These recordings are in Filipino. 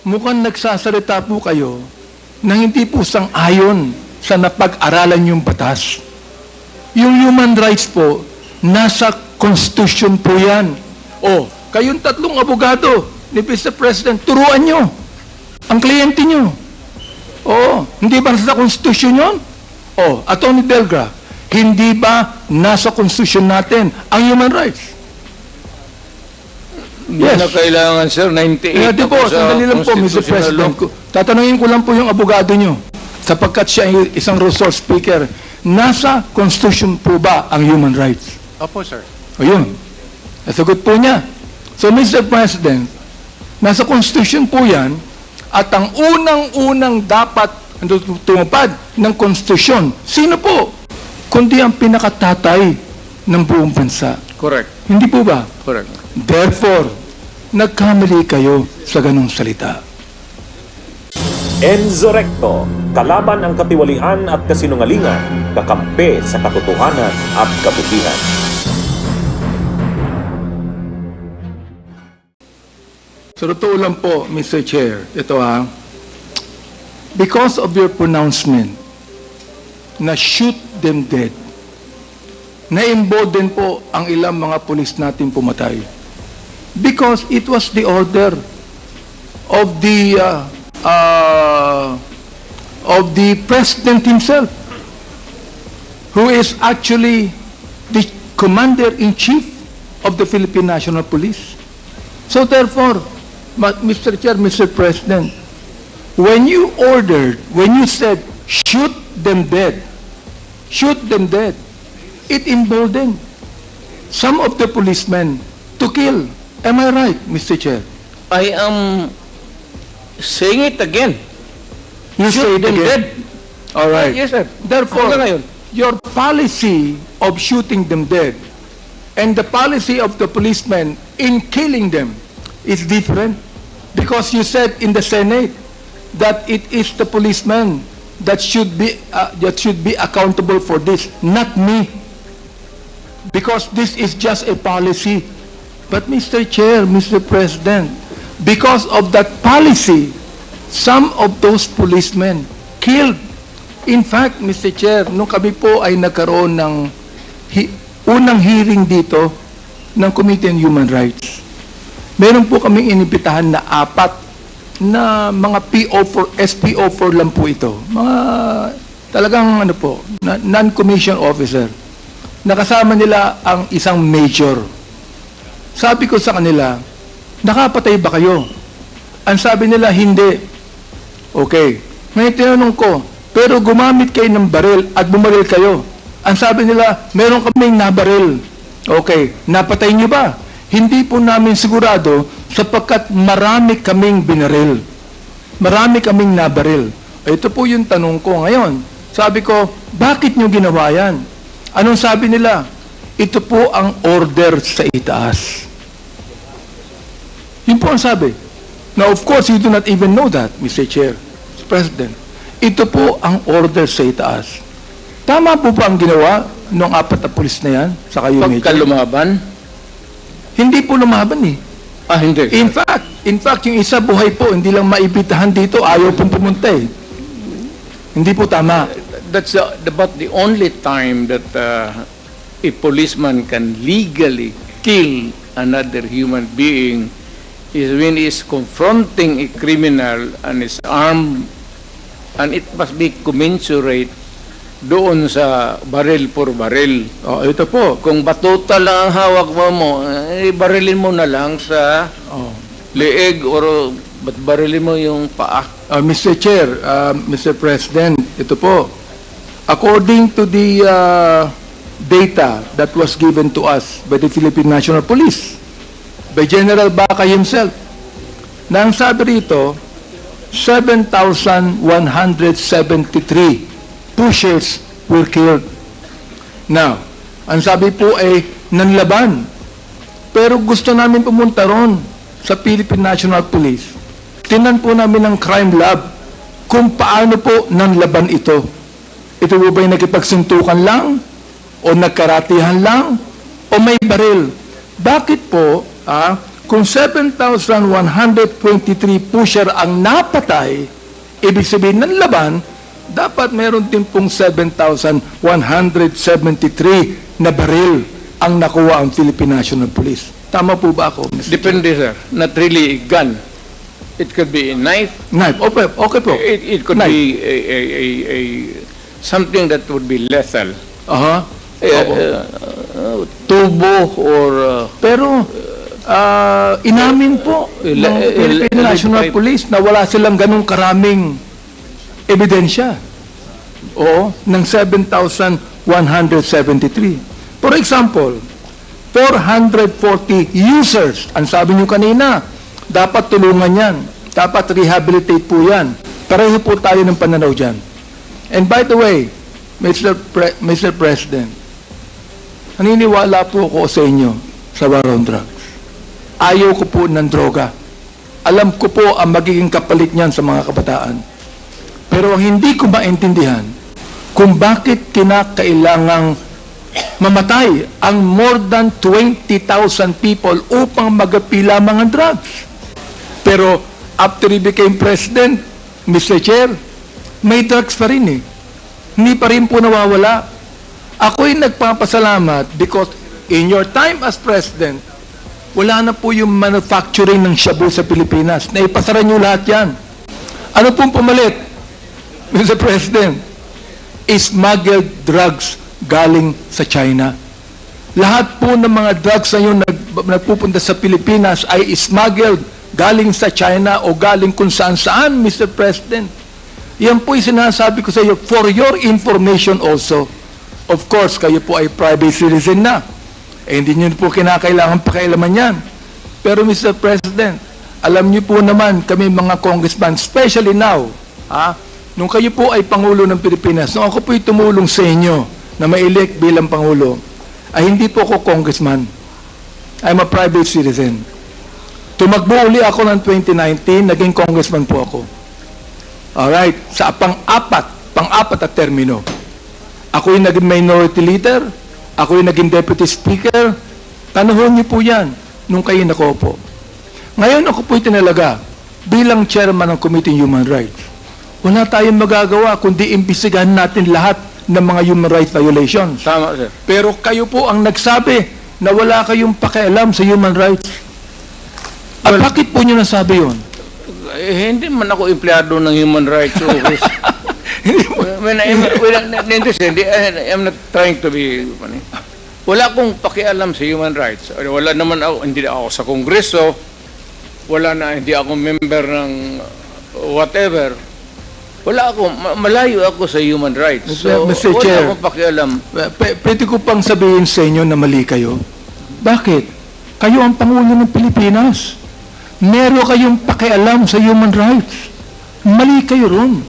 mukhang nagsasalita po kayo na hindi po sang-ayon sa napag-aralan yung batas. Yung human rights po, nasa Constitution po yan. O, kayong tatlong abogado ni Mr. President, turuan nyo ang kliyente nyo. Oo, hindi ba nasa Constitution yun? O, Atty. Delgra, hindi ba nasa Constitution natin ang human rights? Yes. Na kailangan, sir, 98 Di po, sandali lang po, Mr. President. Tatanungin ko lang po yung abogado nyo, sapagkat siya ay isang resource speaker, nasa Constitution po ba ang human rights? Opo, sir. O yun, nasagot po niya. So, Mr. President, nasa Constitution po yan, at ang unang-unang dapat tumupad ng Constitution, sino po? Kundi ang pinakatatay ng buong bansa. Correct. Hindi po ba? Correct. Therefore, nagkamali kayo sa ganong salita. Enzo Recto, kalaban ang katiwalian at kasinungalingan, kakampi sa katotohanan at kabutihan. So, totoo lang po, Mr. Chair, ito because of your pronouncement na shoot them dead, na-embolden po ang ilang mga pulis natin pumatay. Because it was the order of the President himself, who is actually the Commander-in-Chief of the Philippine National Police. So therefore, Mr. Chair, Mr. President, when you said, shoot them dead, it emboldened some of the policemen to kill. Am I right, Mr. Chair? I am saying it again. You say it them again. dead. All right. Yes, sir. Therefore, Hanggang ngayon. your policy of shooting them dead and the policy of the policemen in killing them is different, because you said in the Senate that it is the policeman that should be accountable for this, not me, because this is just a policy. But Mr. Chair, Mr. President, because of that policy, some of those policemen killed. In fact, Mr. Chair, nung kami po ay nagkaroon ng unang hearing dito ng Committee on Human Rights, meron po kaming inibitahan na 4 na mga SPO4 lang po ito. Mga talagang non-commissioned officer. Nakasama nila ang isang major. Sabi ko sa kanila, nakapatay ba kayo? Ang sabi nila, hindi. Okay. Ngayon tinanong ko, pero gumamit kayo ng baril at bumaril kayo. Ang sabi nila, meron kaming nabaril. Okay. Napatay niyo ba? Hindi po namin sigurado sapagkat marami kaming binaril. Marami kaming nabaril. Ito po yung tanong ko ngayon. Sabi ko, bakit nyo ginawa yan? Anong sabi nila? Ito po ang order sa itaas. Yun po ang sabi. Now, of course, you do not even know that, Mr. Chair, Mr. President. Ito po ang order sa itaas. Tama po ba ang ginawa ng 4 na pulis na yan? Sa kayo, Major? Pagka lumaban? Hindi po lumaban eh. Hindi. In fact, yung isa buhay po, hindi lang maibitahan dito, ayaw pong pumunta eh. Hindi po tama. That's about the only time that a policeman can legally kill another human being is when he is confronting a criminal and is armed, and it must be commensurate doon sa baril for baril. Oh, ito po. Kung batuta lang ang hawak mo, barilin mo na lang sa leeg or barilin mo yung paa. Mr. Chair, Mr. President, ito po. According to the data that was given to us by the Philippine National Police, by General Baca himself, na ang sabi rito, 7,173 pushers were killed. Now, ang sabi po ay nanlaban. Pero gusto namin pumunta ron sa Philippine National Police. Tinan po namin ng crime lab kung paano po nanlaban ito. Ito po ba'y nakipagsuntukan lang? O nagkaratihan lang? O may baril? Bakit po, Kung 7,123 pusher ang napatay, ibig sabihin ng laban, dapat meron din pong 7,173 na baril ang nakuha ang Philippine National Police. Tama po ba ako, Mr. Depende, sir. Not really a gun. It could be a knife. Knife. Okay po. It could Knife. be a something that would be lethal. Aha. Tubo or Pero, inamin po ng Philippine National Police na wala silang ganong karaming ebidensya. Oo, ng 7,173. For example, 440 users. Ang sabi nyo kanina, dapat tulungan yan. Dapat rehabilitate po yan. Pareho po tayo ng pananaw dyan. And by the way, Mr. President, naniniwala po ako sa inyo sa war on drugs. Ayaw ko po ng droga. Alam ko po ang magiging kapalit niyan sa mga kabataan. Pero ang hindi ko maintindihan, kung bakit kinakailangang mamatay ang more than 20,000 people upang magapi lamang ang drugs. Pero after he became president, Mr. Chair, may drugs pa rin eh. Hindi pa rin po nawawala. Ako'y nagpapasalamat because in your time as president, wala na po yung manufacturing ng shabu sa Pilipinas. Naipasara nyo lahat yan. Ano pong pumalit, Mr. President? Smuggled drugs galing sa China. Lahat po ng mga drugs na yun nagpupunta sa Pilipinas ay smuggled galing sa China o galing kung saan-saan, Mr. President. Yan po yung sinasabi ko sa iyo for your information also. Of course, kayo po ay private citizen na. Eh, hindi nyo po kinakailangan pakialaman yan. Pero Mr. President, alam nyo po naman kami mga congressman, especially now, nung kayo po ay Pangulo ng Pilipinas, nung ako po'y tumulong sa inyo na ma-elect bilang Pangulo, ay hindi po ako congressman. I'm a private citizen. Tumakbo uli ako ng 2019, naging congressman po ako. Alright, sa pang-apat at termino. Ako yung naging minority leader, ako yung naging deputy speaker. Tanahon niyo po yan nung kayo nakaupo. Ngayon ako po'y tinalaga bilang chairman ng Committee on Human Rights. Wala tayong magagawa kundi imbestigahan natin lahat ng mga human rights violations. tama, sir. Pero kayo po ang nagsabi na wala kayong pakialam sa human rights. At bakit po nyo nasabi yun? Hindi man ako empleyado ng human rights office. I'm not trying to be funny. Wala akong pakialam sa human rights. Wala naman ako, hindi ako sa Kongreso. Hindi ako member ng whatever. Wala ako, malayo ako sa human rights. So, Mr. wala Chair, akong pakialam. Pwede ko pang sabihin sa inyo na mali kayo. Bakit? Kayo ang Pangulo ng Pilipinas. Meron kayong pakialam sa human rights. Mali kayo ron.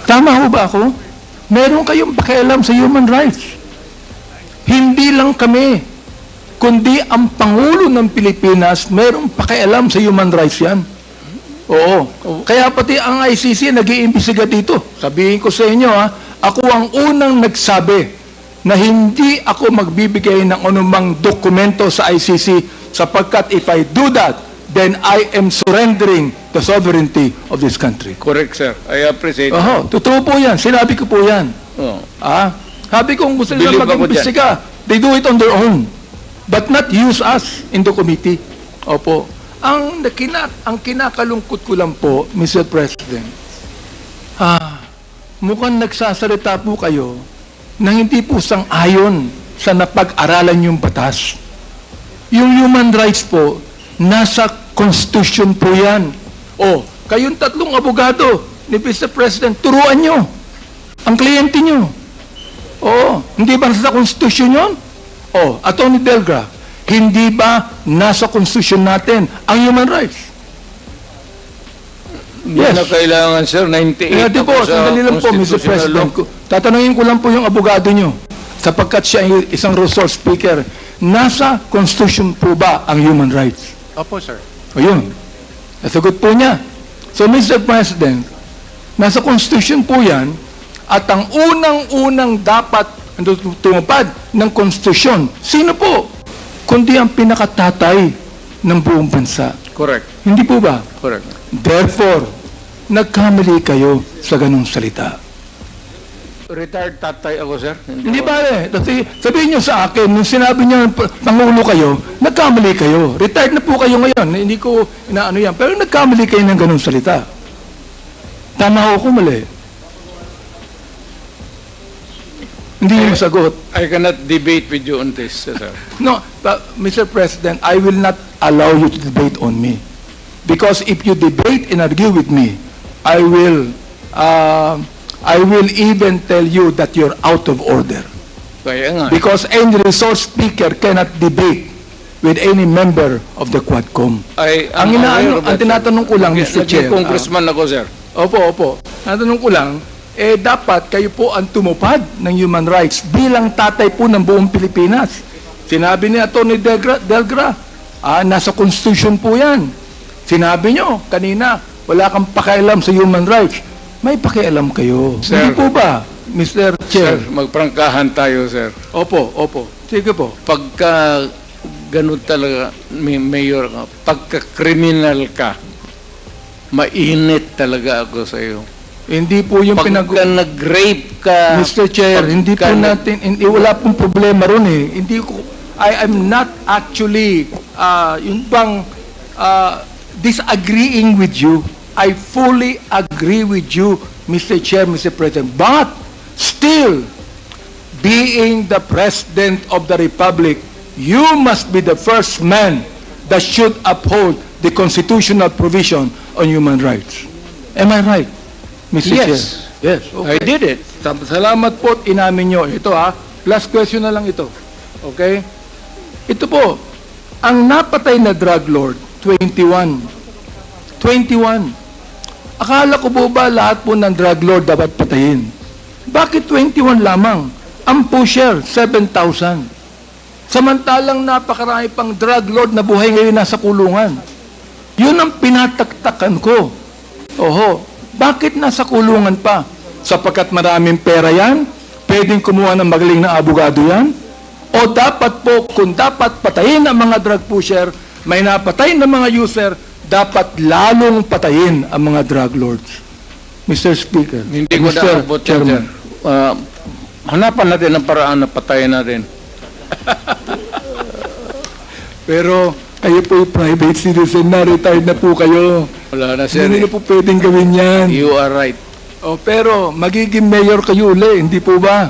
Tama ho ba ako? Meron kayong pakialam sa human rights. Hindi lang kami, kundi ang Pangulo ng Pilipinas, merong pakialam sa human rights yan. Oo. Kaya pati ang ICC nag-iimbestiga dito. Sabihin ko sa inyo, ako ang unang nagsabi na hindi ako magbibigay ng anumang dokumento sa ICC sapagkat if I do that, then I am surrendering the sovereignty of this country. Correct, sir. I appreciate it. Totoo po yan. Sinabi ko po yan. Oh. Sabi ko, gusto nila Believe ako mag-imbestiga. They do it on their own. But not use us in the committee. Opo. Ang kinakalungkot ko lang po, Mr. President, mukhang nagsasalita po kayo na hindi po sang-ayon sa napag-aralan yung batas. Yung human rights po, nasa Constitution po yan. Kayong tatlong abogado ni Mr. President, turuan nyo ang kliyente nyo. Hindi ba nasa Constitution yun? Attorney Delgra, hindi ba nasa Constitution natin ang human rights? Hindi na kailangan, sir. 98 Di po, sandali lang po, Mr. President. Tatanungin ko lang po yung abogado nyo, sapagkat siya ay isang resource speaker, nasa Constitution po ba ang human rights? Opo, sir. Ayun. Nasagot po niya. So, Mr. President, nasa Constitution po yan, at ang unang-unang dapat tumupad ng Constitution, sino po? Kundi ang pinakatatay ng buong bansa. Correct. Hindi po ba? Correct. Therefore, nagkamali kayo sa ganung salita. Retired tatay ako, sir. Hindi ba sabihin niyo sa akin, nung sinabi niyo Pangulo kayo, nagkamali kayo. Retired na po kayo ngayon. Hindi ko inaano yan. Pero nagkamali kayo ng ganung salita. Tama ako, mali. Hindi niyo sagot. I cannot debate with you on this, sir. No, but, Mr. President, I will not allow you to debate on me. Because if you debate and argue with me, I will even tell you that you're out of order. Kaya nga. Because any resource speaker cannot debate with any member of the Quadcom. Ang tinatanong ko lang, Mr. Chair. Congressman ako, sir. Opo. Tinatanong ko lang, dapat kayo po ang tumupad ng human rights bilang tatay po ng buong Pilipinas. Sinabi ni Atty. Delgra, nasa Constitution po yan. Sinabi nyo kanina, wala kang pakialam sa human rights. May pakialam kayo. Sir, hindi po ba, Mr. Chair? Sir, magprangkahan tayo, sir. Opo. Sige po. Pagka ganun talaga, mayor ka, pagka criminal ka, mainit talaga ako sa iyo. Hindi po yung Pagka nag-rape ka, Mr. Chair, hindi po natin, wala pong problema ron eh. I am not actually, yung bang, disagreeing with you. I fully agree with you, Mr. Chair, Mr. President. But, still, being the President of the Republic, you must be the first man that should uphold the constitutional provision on human rights. Am I right, Mr. Yes. Chair? Yes. Okay. I did it. Salamat po at inamin nyo. Ito last question na lang ito. Okay? Ito po, ang napatay na drug lord, 21. Akala ko po ba lahat po ng drug lord dapat patayin? Bakit 21 lamang? Ang pusher, 7,000. Samantalang napakarami pang drug lord na buhay ngayon nasa kulungan. Yun ang pinataktakan ko. Oho, bakit nasa kulungan pa? Sapagkat maraming pera yan? Pwedeng kumuha ng magaling na abogado yan? O dapat po, kung dapat patayin ang mga drug pusher, may napatay na mga user, dapat lalong patayin ang mga drug lords. Mr. Speaker. Hindi ko Mr. naabot yan, sir. Chairman. Hanapan natin ang paraan na patayin natin. Pero kayo po private citizen na, retired na po kayo. Wala na, sir. Hindi na po pwedeng gawin yan. You are right. Pero magiging mayor kayo uli, hindi po ba?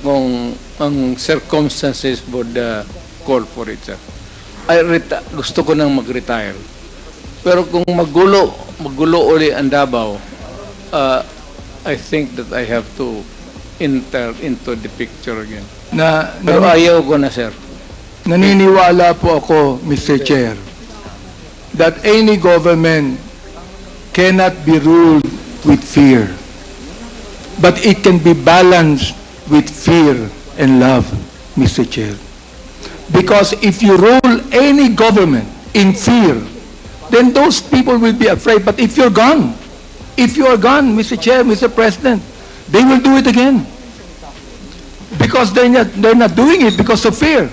Kung ang circumstances would call for it, sir. Gusto ko nang mag-retire. Pero kung magulo uli ang Davao, I think that I have to enter into the picture again. Pero ayaw ko na, sir. Naniniwala po ako, Mr. Chair, that any government cannot be ruled with fear. But it can be balanced with fear and love, Mr. Chair. Because if you rule any government in fear, then those people will be afraid. But if you are gone, Mr. Chair, Mr. President, they will do it again. Because they're not doing it because of fear.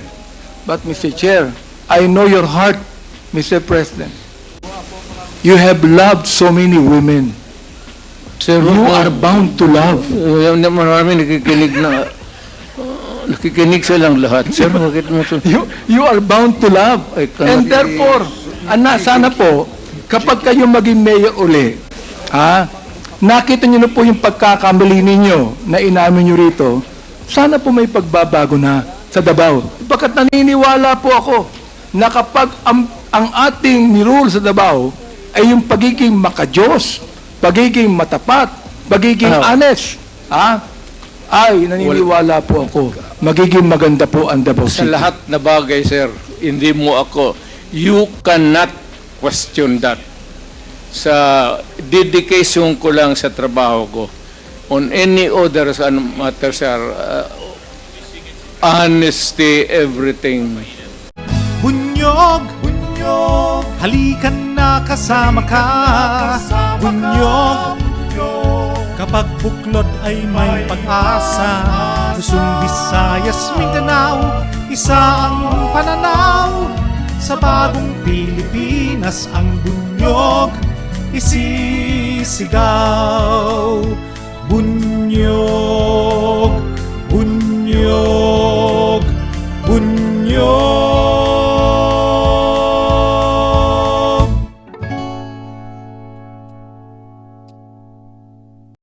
But Mr. Chair, I know your heart, Mr. President. You have loved so many women. Sir, You are bound to love. Marami nakikinig silang lahat. Sir, bakit mo ito? You are bound to love. And therefore, sana po, kapag kayo maging mayor uli, nakita nyo na po yung pagkakamali ninyo na inamin nyo rito, sana po may pagbabago na sa Davao. Bakit naniniwala po ako na kapag ang ating nirule sa Davao ay yung pagiging makajos, pagiging matapat, pagiging honest, ay naniniwala po ako magiging maganda po ang Davao Sa City. lahat na bagay, sir, hindi mo ako, you cannot question that. Sa dedication ko lang sa trabaho ko, on any other matter, sir, honesty, everything. Bunyog, halikan na kasama ka. Bunyog, kapag buklod ay may pag-asa. Luzon, Visayas, Mindanao, isa ang pananaw. Sa bagong Pilipinas ang bunyog isisigaw.